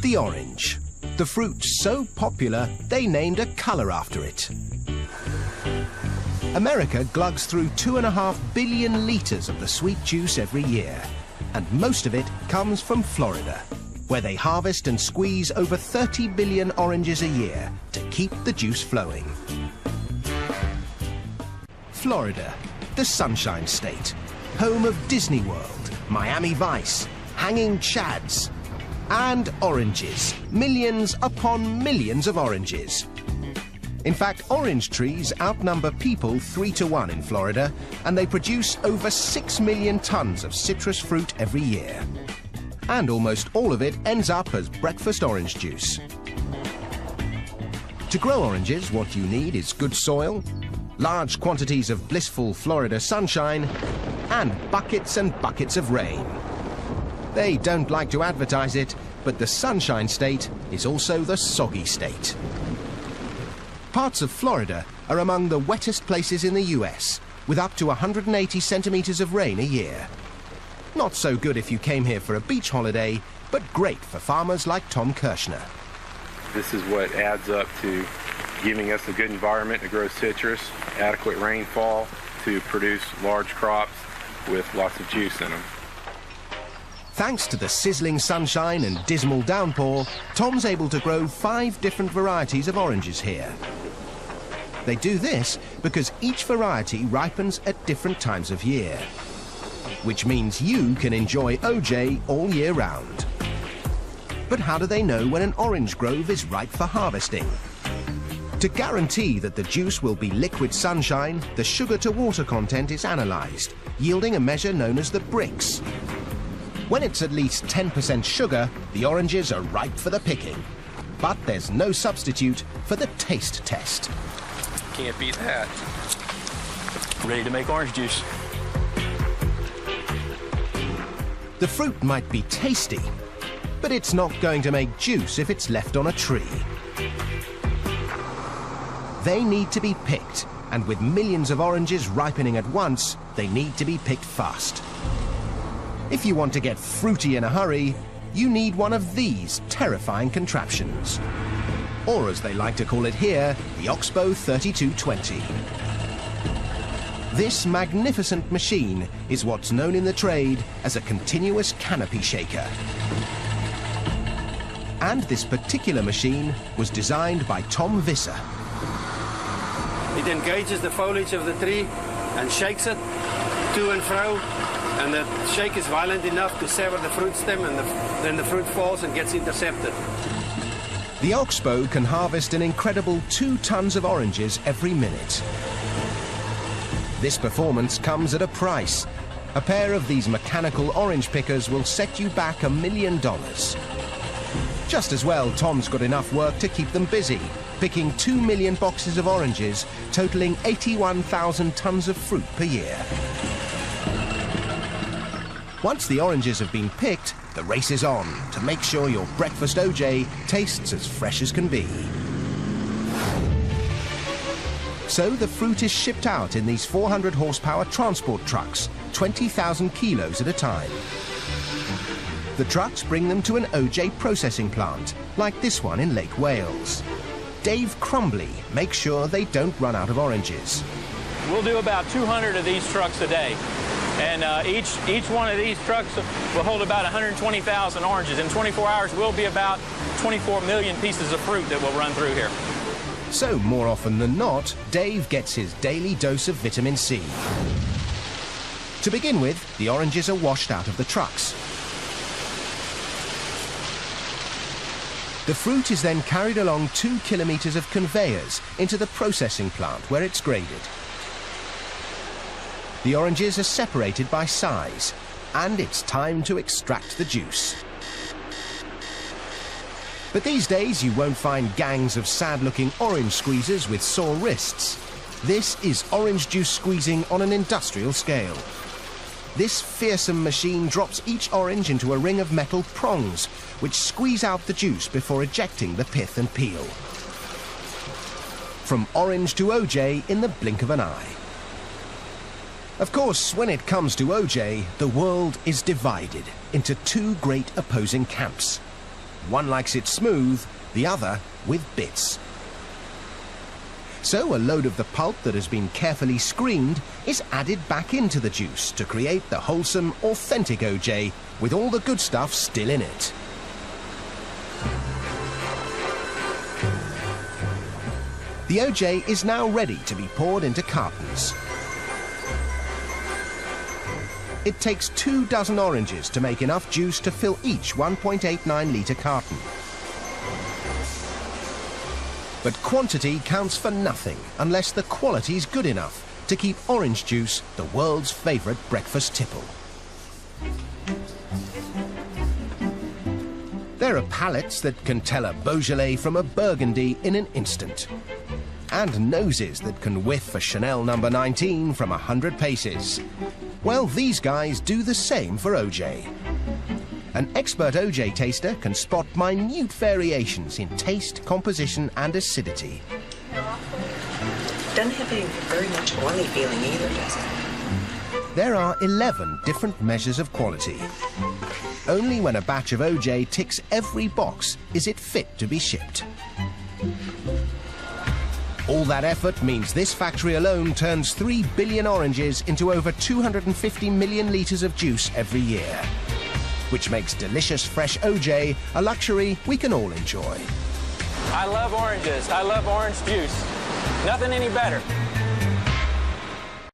The orange. The fruit so popular, they named a colour after it. America glugs through 2.5 billion litres of the sweet juice every year, and most of it comes from Florida, where they harvest and squeeze over 30 billion oranges a year to keep the juice flowing. Florida, the Sunshine State, home of Disney World, Miami Vice, hanging chads, and oranges. Millions upon millions of oranges. In fact, orange trees outnumber people 3 to 1 in Florida, and they produce over 6 million tons of citrus fruit every year. And almost all of it ends up as breakfast orange juice. To grow oranges, what you need is good soil, large quantities of blissful Florida sunshine, and buckets of rain. They don't like to advertise it, but the Sunshine State is also the soggy state. Parts of Florida are among the wettest places in the US, with up to 180 centimetres of rain a year. Not so good if you came here for a beach holiday, but great for farmers like Tom Kirshner. This is what adds up to giving us a good environment to grow citrus, adequate rainfall to produce large crops with lots of juice in them. Thanks to the sizzling sunshine and dismal downpour, Tom's able to grow 5 different varieties of oranges here. They do this because each variety ripens at different times of year, which means you can enjoy OJ all year round. But how do they know when an orange grove is ripe for harvesting? To guarantee that the juice will be liquid sunshine, the sugar-to-water content is analysed, yielding a measure known as the Brix. When it's at least 10% sugar, the oranges are ripe for the picking. But there's no substitute for the taste test. Can't beat that. Ready to make orange juice. The fruit might be tasty, but it's not going to make juice if it's left on a tree. They need to be picked, and with millions of oranges ripening at once, they need to be picked fast. If you want to get fruity in a hurry, you need one of these terrifying contraptions. Or as they like to call it here, the Oxbow 3220. This magnificent machine is what's known in the trade as a continuous canopy shaker. And this particular machine was designed by Tom Visser. It engages the foliage of the tree and shakes it to and fro, and the shake is violent enough to sever the fruit stem, and then the fruit falls and gets intercepted. The Oxbow can harvest an incredible 2 tons of oranges every minute. This performance comes at a price. A pair of these mechanical orange pickers will set you back $1 million. Just as well, Tom's got enough work to keep them busy, picking 2 million boxes of oranges, totaling 81,000 tons of fruit per year. Once the oranges have been picked, the race is on to make sure your breakfast OJ tastes as fresh as can be. So the fruit is shipped out in these 400 horsepower transport trucks, 20,000 kilos at a time. The trucks bring them to an OJ processing plant, like this one in Lake Wales. Dave Crumbly makes sure they don't run out of oranges. We'll do about 200 of these trucks a day. And each one of these trucks will hold about 120,000 oranges. In 24 hours, we'll be about 24 million pieces of fruit that will run through here. So, more often than not, Dave gets his daily dose of vitamin C. To begin with, the oranges are washed out of the trucks. The fruit is then carried along 2 kilometers of conveyors into the processing plant where it's graded. The oranges are separated by size, and it's time to extract the juice. But these days you won't find gangs of sad-looking orange squeezers with sore wrists. This is orange juice squeezing on an industrial scale. This fearsome machine drops each orange into a ring of metal prongs, which squeeze out the juice before ejecting the pith and peel. From orange to OJ in the blink of an eye. Of course, when it comes to OJ, the world is divided into 2 great opposing camps. One likes it smooth, the other with bits. So a load of the pulp that has been carefully screened is added back into the juice to create the wholesome, authentic OJ with all the good stuff still in it. The OJ is now ready to be poured into cartons. It takes 24 oranges to make enough juice to fill each 1.89-litre carton. But quantity counts for nothing unless the quality's good enough to keep orange juice the world's favourite breakfast tipple. There are palates that can tell a Beaujolais from a Burgundy in an instant. And noses that can whiff a Chanel No. 19 from 100 paces. Well, these guys do the same for OJ. An expert OJ taster can spot minute variations in taste, composition and acidity. Doesn't have a very much oily feeling either, does it? There are 11 different measures of quality. Only when a batch of OJ ticks every box is it fit to be shipped. All that effort means this factory alone turns 3 billion oranges into over 250 million litres of juice every year, which makes delicious fresh OJ a luxury we can all enjoy. I love oranges. I love orange juice. Nothing any better.